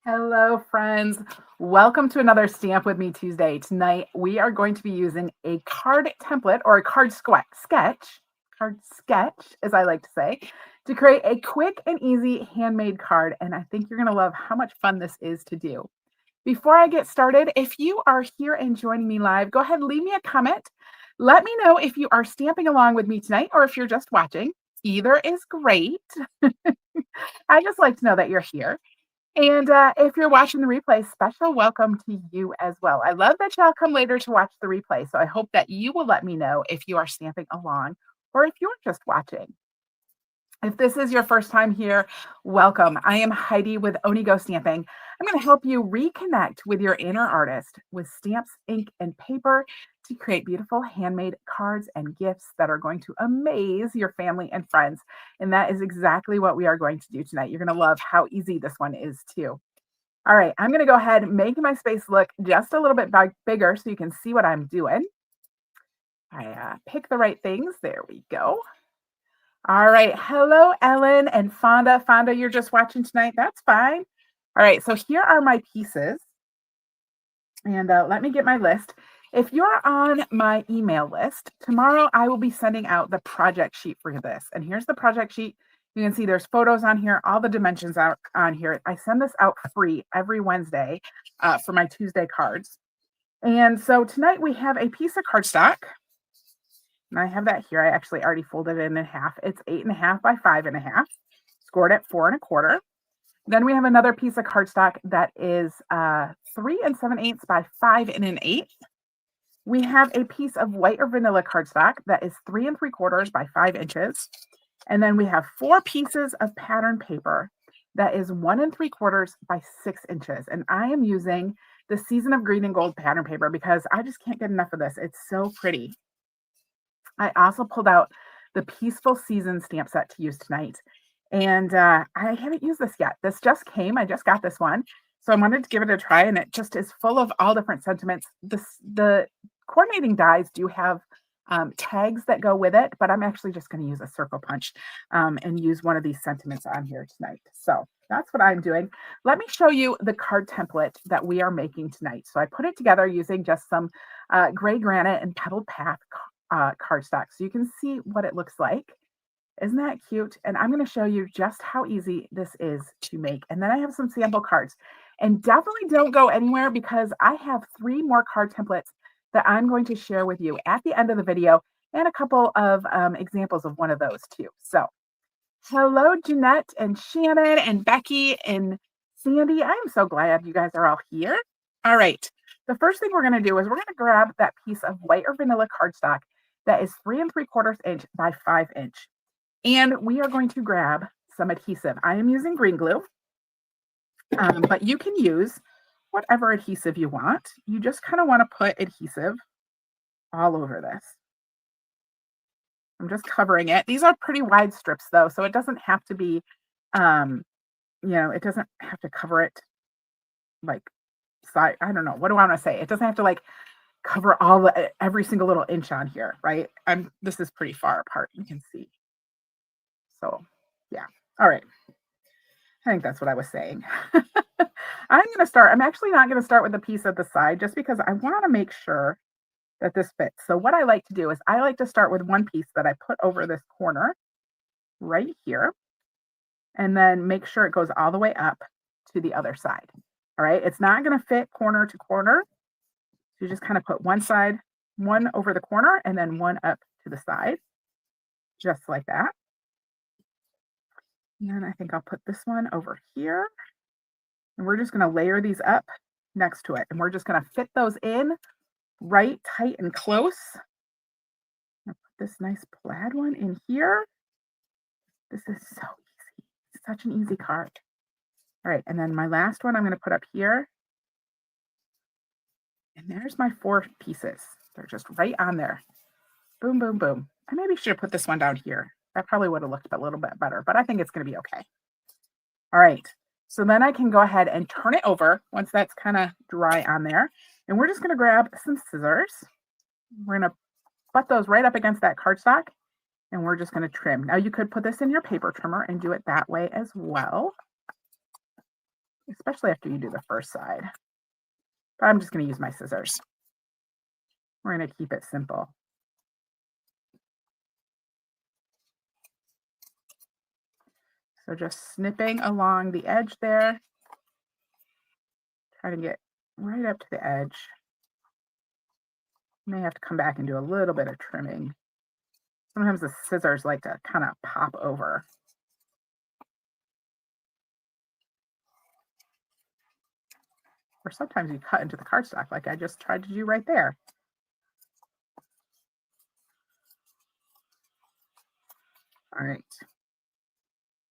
Hello, friends. Welcome to another Stamp With Me Tuesday. Tonight, we are going to be using a card template or a card sketch, as I like to say, to create a quick and easy handmade card. And I think you're going to love how much fun this is to do. Before I get started, if you are here and joining me live, go ahead and leave me a comment. Let me know if you are stamping along with me tonight or if you're just watching. Either is great. I just like to know that you're here. And if you're watching the replay, special welcome to you as well. I love that y'all come later to watch the replay. So I hope that you will let me know if you are stamping along or if you're just watching. If this is your first time here, welcome. I am Heidi with Onigo Stamping. I'm going to help you reconnect with your inner artist with stamps, ink, and paper to create beautiful handmade cards and gifts that are going to amaze your family and friends. And that is exactly what we are going to do tonight. You're going to love how easy this one is too. All right, I'm going to go ahead and make my space look just a little bit bigger so you can see what I'm doing. I pick the right things. There we go. All right. Hello, Ellen and Fonda. Fonda, you're just watching tonight. That's fine. All right. So here are my pieces. And let me get my list. If you're on my email list, tomorrow I will be sending out the project sheet for this. And here's the project sheet. You can see there's photos on here. All the dimensions are on here. I send this out free every Wednesday for my Tuesday cards. And so tonight we have a piece of cardstock. And I have that here. I actually already folded it in half. It's 8.5 by 5.5, scored at 4 1/4. Then we have another piece of cardstock that is 3 7/8 by 5 1/8. We have a piece of white or vanilla cardstock that is 3 3/4 by 5 inches. And then we have 4 pieces of pattern paper that is 1 3/4 by 6 inches. And I am using the Season of Green and Gold pattern paper because I just can't get enough of this. It's so pretty. I also pulled out the Peaceful Season stamp set to use tonight. And I haven't used this yet. This just came. I just got this one. So I wanted to give it a try, and it just is full of all different sentiments. The coordinating dies do have tags that go with it, but I'm actually just going to use a circle punch and use one of these sentiments on here tonight. So that's what I'm doing. Let me show you the card template that we are making tonight. So I put it together using just some gray granite and Pebbled Path cardstock, so you can see what it looks like. Isn't that cute? And I'm going to show you just how easy this is to make. And then I have some sample cards. And definitely don't go anywhere because I have 3 more card templates that I'm going to share with you at the end of the video and a couple of examples of one of those too. So hello, Jeanette and Shannon and Becky and Sandy. I'm so glad you guys are all here. All right. The first thing we're going to do is we're going to grab that piece of white or vanilla cardstock that is 3 3/4 inch by 5 inch. And we are going to grab some adhesive. I am using green glue, but you can use whatever adhesive you want. You just kind of want to put adhesive all over this. I'm just covering it. These are pretty wide strips though, so it doesn't have to be, it doesn't have to cover it like side. I don't know. What do I want to say? It doesn't have to like cover every single little inch on here, right? This is pretty far apart. You can see. So yeah. All right. I think that's what I was saying. I'm actually not going to start with the piece at the side just because I want to make sure that this fits. So what I like to do is I like to start with one piece that I put over this corner right here and then make sure it goes all the way up to the other side. All right. It's not going to fit corner to corner. So you just kind of put one over the corner and then one up to the side, just like that. And then I think I'll put this one over here. And we're just going to layer these up next to it. And we're just going to fit those in right tight and close. I'll put this nice plaid one in here. This is so easy. It's such an easy card. All right. And then my last one I'm going to put up here. And there's my 4 pieces. They're just right on there. Boom, boom, boom. I maybe should have put this one down here. That probably would have looked a little bit better, but I think it's going to be okay. All right. So then I can go ahead and turn it over once that's kind of dry on there. And we're just going to grab some scissors. We're going to butt those right up against that cardstock. And we're just going to trim. Now you could put this in your paper trimmer and do it that way as well. especially after you do the first side. But I'm just going to use my scissors. We're going to keep it simple. So just snipping along the edge there. Try to get right up to the edge. May have to come back and do a little bit of trimming. Sometimes the scissors like to kind of pop over. Or sometimes you cut into the cardstock like I just tried to do right there. All right.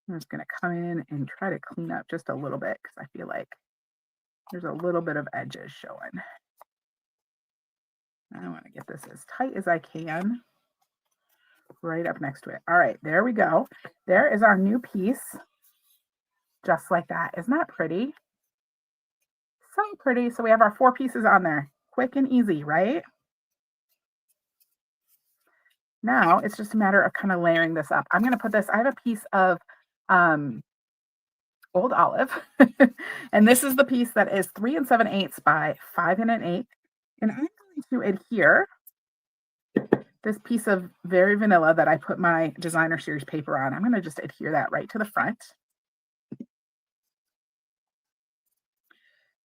I'm just going to come in and try to clean up just a little bit because I feel like there's a little bit of edges showing. I want to get this as tight as I can right up next to it. All right, there we go. There is our new piece. Just like that. Isn't that pretty? So pretty. So we have our 4 pieces on there. Quick and easy, right? Now it's just a matter of kind of layering this up. I'm going to put this, I have a piece of old olive. And this is the piece that is 3 7/8 by 5 1/8. And I'm going to adhere this piece of Very Vanilla that I put my designer series paper on. I'm going to just adhere that right to the front.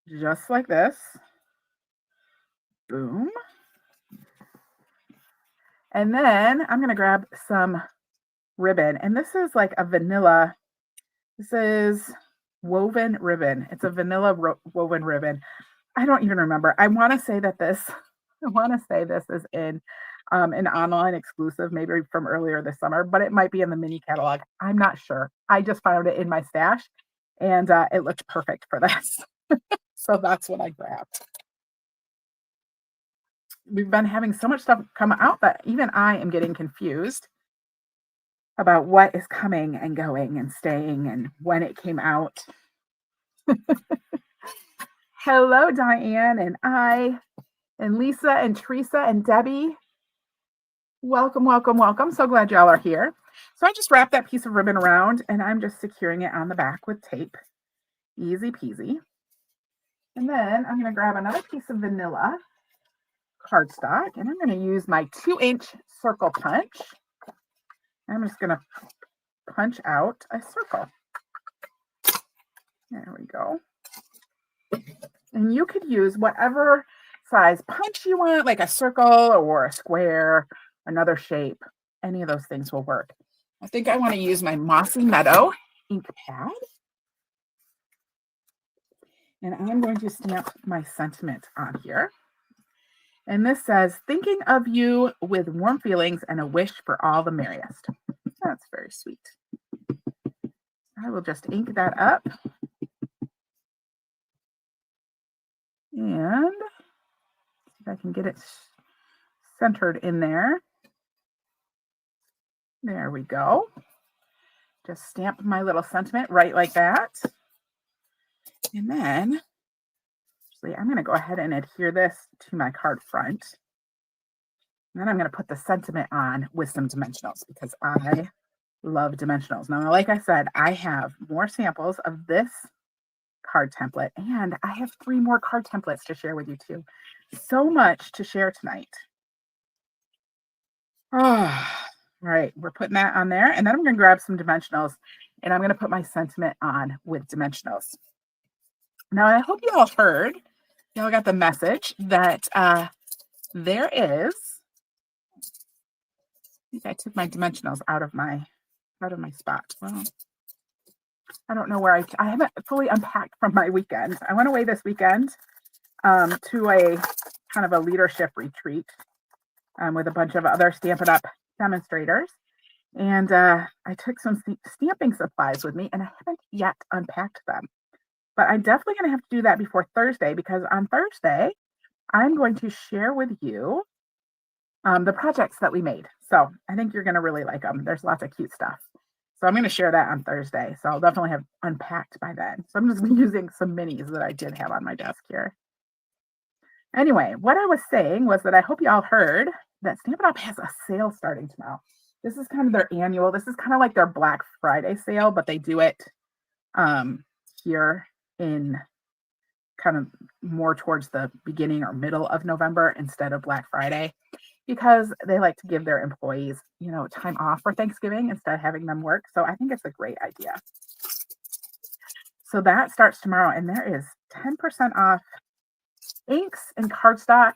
Just like this. Boom. And then I'm going to grab some ribbon. And this is like a vanilla. This is woven ribbon. It's a vanilla woven ribbon. I don't even remember. I want to say this is in an online exclusive, maybe from earlier this summer, but it might be in the mini catalog. I'm not sure. I just found it in my stash and it looked perfect for this. So that's what I grabbed. We've been having so much stuff come out that even I am getting confused about what is coming and going and staying and when it came out. Hello, Diane and I and Lisa and Teresa and Debbie. Welcome, welcome, welcome. So glad y'all are here. So I just wrapped that piece of ribbon around and I'm just securing it on the back with tape. Easy peasy. And then I'm going to grab another piece of vanilla cardstock and I'm going to use my 2-inch circle punch. I'm just going to punch out a circle. There we go. And you could use whatever size punch you want, like a circle or a square, another shape. Any of those things will work. I think I want to use my Mossy Meadow ink pad. And I'm going to stamp my sentiment on here. And this says, thinking of you with warm feelings and a wish for all the merriest. That's very sweet. I will just ink that up. And see if I can get it centered in there. There we go. Just stamp my little sentiment right like that. And then actually, I'm going to go ahead and adhere this to my card front. And then I'm going to put the sentiment on with some dimensionals because I love dimensionals. Now, like I said, I have more samples of this card template and I have 3 more card templates to share with you too. So much to share tonight. Oh, all right, we're putting that on there and then I'm going to grab some dimensionals and I'm going to put my sentiment on with dimensionals. Now, I hope you all heard, y'all got the message that there is, I think I took my dimensionals out of my spot. Well, I don't know where I haven't fully unpacked from my weekend. I went away this weekend to a kind of a leadership retreat with a bunch of other Stampin' Up! Demonstrators. And I took some stamping supplies with me and I haven't yet unpacked them. But I'm definitely going to have to do that before Thursday because on Thursday, I'm going to share with you the projects that we made. So I think you're going to really like them. There's lots of cute stuff. So I'm going to share that on Thursday. So I'll definitely have unpacked by then. So I'm just using some minis that I did have on my desk here. Anyway, what I was saying was that I hope you all heard that Stampin' Up! Has a sale starting tomorrow. This is kind of their annual. This is kind of like their Black Friday sale, but they do it here in kind of more towards the beginning or middle of November instead of Black Friday, because they like to give their employees, time off for Thanksgiving instead of having them work. So I think it's a great idea. So that starts tomorrow, and there is 10% off inks and cardstock,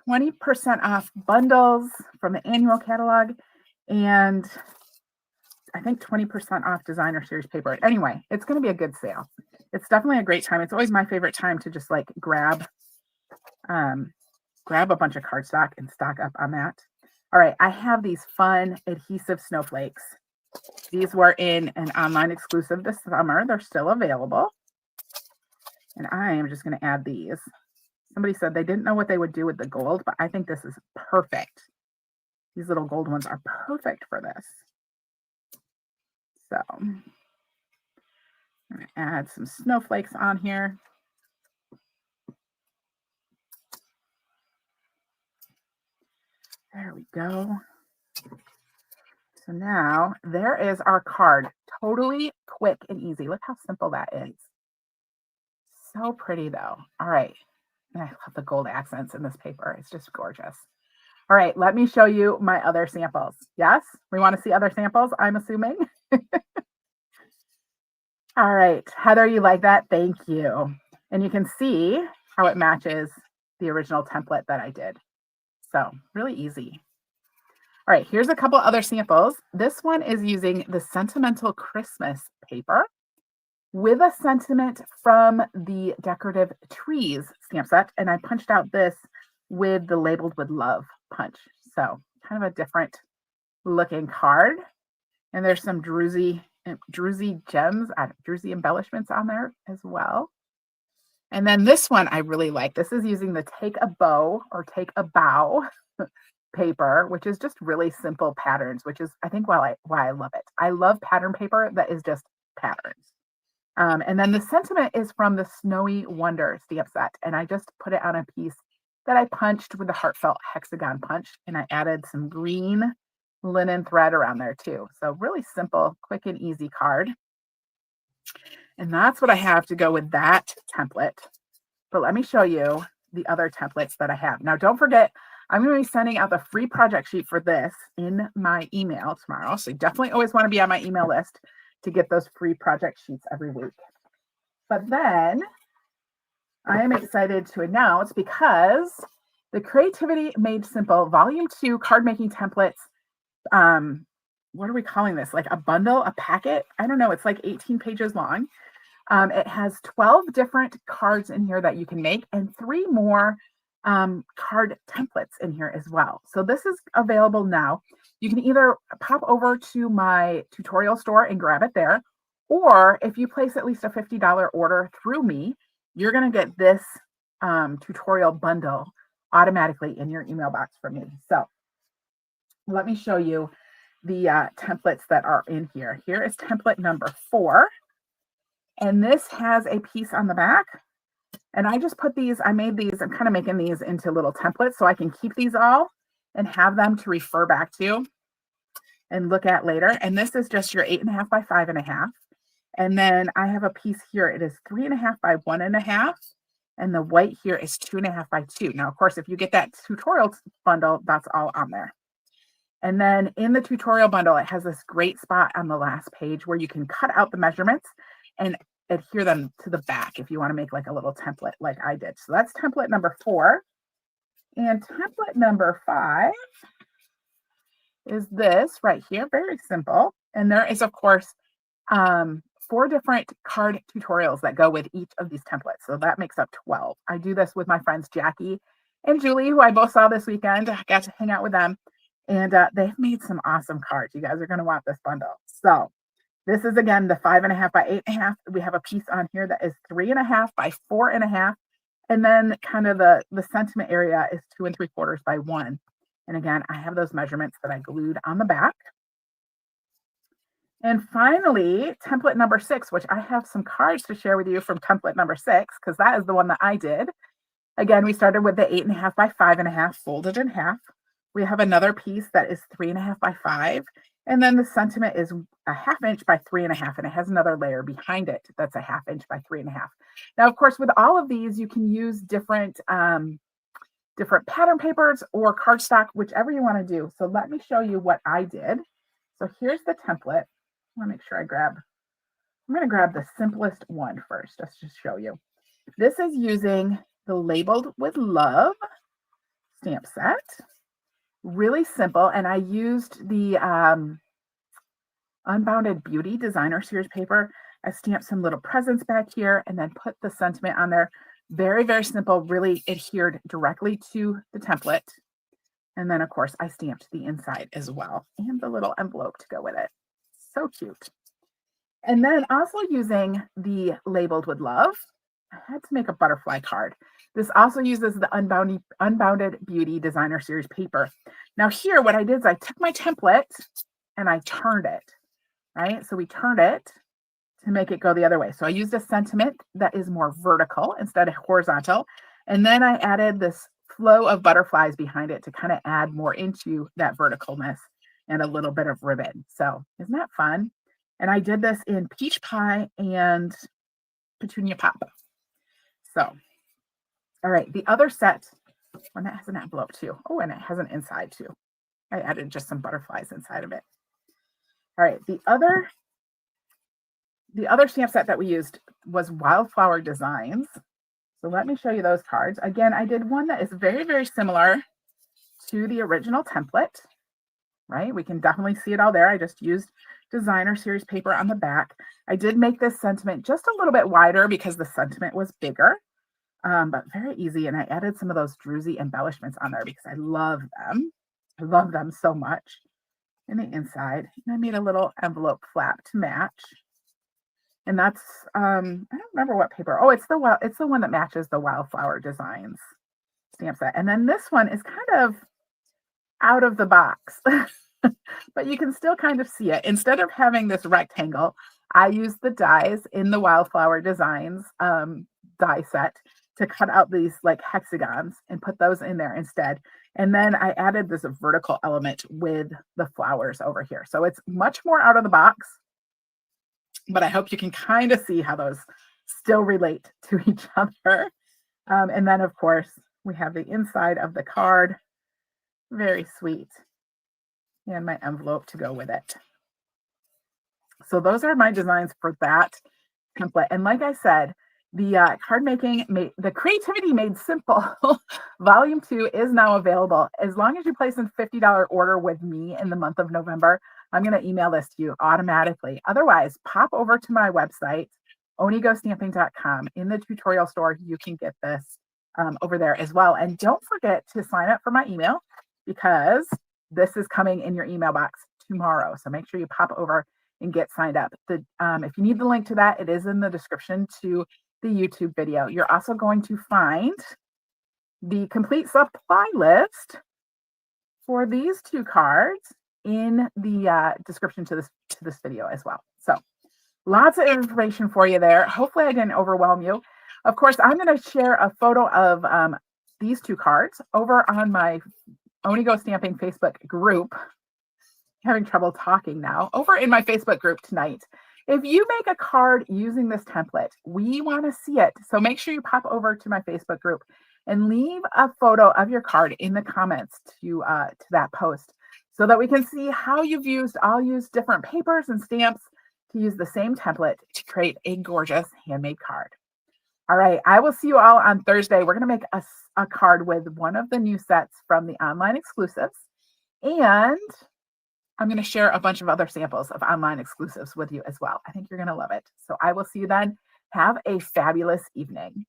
20% off bundles from the annual catalog, and I think 20% off designer series paper. Anyway, it's going to be a good sale. It's definitely a great time. It's always my favorite time to just like grab a bunch of cardstock and stock up on that. All right, I have these fun adhesive snowflakes. These were in an online exclusive this summer. They're still available. And I am just going to add these. Somebody said they didn't know what they would do with the gold, but I think this is perfect. These little gold ones are perfect for this. So I'm going to add some snowflakes on here. There we go. So now there is our card. Totally quick and easy. Look how simple that is. So pretty though. All right. And I love the gold accents in this paper. It's just gorgeous. All right, let me show you my other samples. Yes, we want to see other samples, I'm assuming. All right, Heather, you like that? Thank you. And you can see how it matches the original template that I did. So really easy. All right, here's a couple other samples. This one is using the Sentimental Christmas paper with a sentiment from the Decorative Trees stamp set. And I punched out this with the Labeled with Love punch. So kind of a different looking card. And there's some druzy gems, druzy embellishments on there as well. And then this one I really like. This is using the Take a Bow or Take a Bow paper, which is just really simple patterns, which is I think why I love it. I love pattern paper that is just patterns. And then the sentiment is from the Snowy Wonder stamp set. And I just put it on a piece that I punched with the heartfelt hexagon punch. And I added some green linen thread around there too. So really simple, quick and easy card. And that's what I have to go with that template. But let me show you the other templates that I have. Now, don't forget, I'm going to be sending out the free project sheet for this in my email tomorrow. So you definitely always want to be on my email list to get those free project sheets every week. But then I am excited to announce, because the Creativity Made Simple Volume 2 card making templates, what are we calling this? Like a bundle, a packet? I don't know. It's like 18 pages long. It has 12 different cards in here that you can make and 3 more card templates in here as well. So this is available now. You can either pop over to my tutorial store and grab it there, or if you place at least a $50 order through me, you're going to get this tutorial bundle automatically in your email box from me. So let me show you the templates that are in here. Here is template number 4. And this has a piece on the back. And I just put these, I'm kind of making these into little templates so I can keep these all and have them to refer back to and look at later. And this is just your 8.5 by 5.5. And then I have a piece here. It is 3.5 by 1.5. And the white here is 2.5 by 2. Now, of course, if you get that tutorial bundle, that's all on there. And then in the tutorial bundle, it has this great spot on the last page where you can cut out the measurements and adhere them to the back if you want to make like a little template like I did. So that's template number 4. And template number 5 is this right here. Very simple. And there is, of course, 4 different card tutorials that go with each of these templates. So that makes up 12. I do this with my friends Jackie and Julie, who I both saw this weekend. I got to hang out with them. And they've made some awesome cards. You guys are going to want this bundle. So this is, again, the 5.5 by 8.5. We have a piece on here that is 3.5 by 4.5. And then kind of the sentiment area is 2 3/4 by 1. And again, I have those measurements that I glued on the back. And finally, template number 6, which I have some cards to share with you from template number 6, because that is the one that I did. Again, we started with the 8.5 by 5.5 folded in half. We have another piece that is 3.5 by 5. And then the sentiment is a 1/2 inch by 3.5, and it has another layer behind it that's a 1/2 inch by 3.5. Now, of course, with all of these, you can use different different pattern papers or cardstock, whichever you want to do. So let me show you what I did. So here's the template. I want to make sure I'm going to grab the simplest one first, just to show you. This is using the Labeled with Love stamp set. Really simple. And I used the Unbounded Beauty Designer Series paper. I stamped some little presents back here and then put the sentiment on there. Very, very simple, really adhered directly to the template. And then, of course, I stamped the inside as well and the little envelope to go with it. So cute. And then also using the Labeled with Love, I had to make a butterfly card. This also uses the Unbounded Beauty Designer Series paper. Now here, what I did is I took my template and I turned it, right? So we turned it to make it go the other way. So I used a sentiment that is more vertical instead of horizontal. And then I added this flow of butterflies behind it to kind of add more into that verticalness and a little bit of ribbon. So isn't that fun? And I did this in Peach Pie and Petunia Pop. So, all right, the other set, one that has an envelope too. Oh, and it has an inside too. I added just some butterflies inside of it. All right, the other stamp set that we used was Wildflower Designs. So let me show you those cards. Again, I did one that is very, very similar to the original template, right? We can definitely see it all there. I just used Designer Series paper on the back. I did make this sentiment just a little bit wider because the sentiment was bigger, but very easy. And I added some of those druzy embellishments on there because I love them. I love them so much. In the inside, and I made a little envelope flap to match. And that's I don't remember what paper. Oh, it's the one that matches the Wildflower Designs stamp set. And then this one is kind of out of the box, but you can still kind of see it. Instead of having this rectangle, I used the dies in the Wildflower Designs die set to cut out these like hexagons and put those in there instead. And then I added this vertical element with the flowers over here. So it's much more out of the box, but I hope you can kind of see how those still relate to each other. And then, of course, we have the inside of the card. Very sweet. And my envelope to go with it. So those are my designs for that template. And like I said, the card making, the Creativity Made Simple Volume 2 is now available. As long as you place a $50 order with me in the month of November, I'm going to email this to you automatically. Otherwise, pop over to my website, onigostamping.com. In the tutorial store, you can get this over there as well. And don't forget to sign up for my email because this is coming in your email box tomorrow. So make sure you pop over and get signed up. If you need the link to that, it is in the description to the YouTube video. You're also going to find the complete supply list for these two cards in the description to this video as well. So lots of information for you there. Hopefully I didn't overwhelm you. Of course, I'm going to share a photo of these two cards over on my Onigo Stamping Facebook group. Having trouble talking now. Over in my Facebook group tonight. If you make a card using this template, we want to see it. So make sure you pop over to my Facebook group and leave a photo of your card in the comments to that post so that we can see how you've used. I'll use different papers and stamps to use the same template to create a gorgeous handmade card. All right, I will see you all on Thursday. We're going to make a card with one of the new sets from the online exclusives. And I'm going to share a bunch of other samples of online exclusives with you as well. I think you're going to love it. So I will see you then. Have a fabulous evening.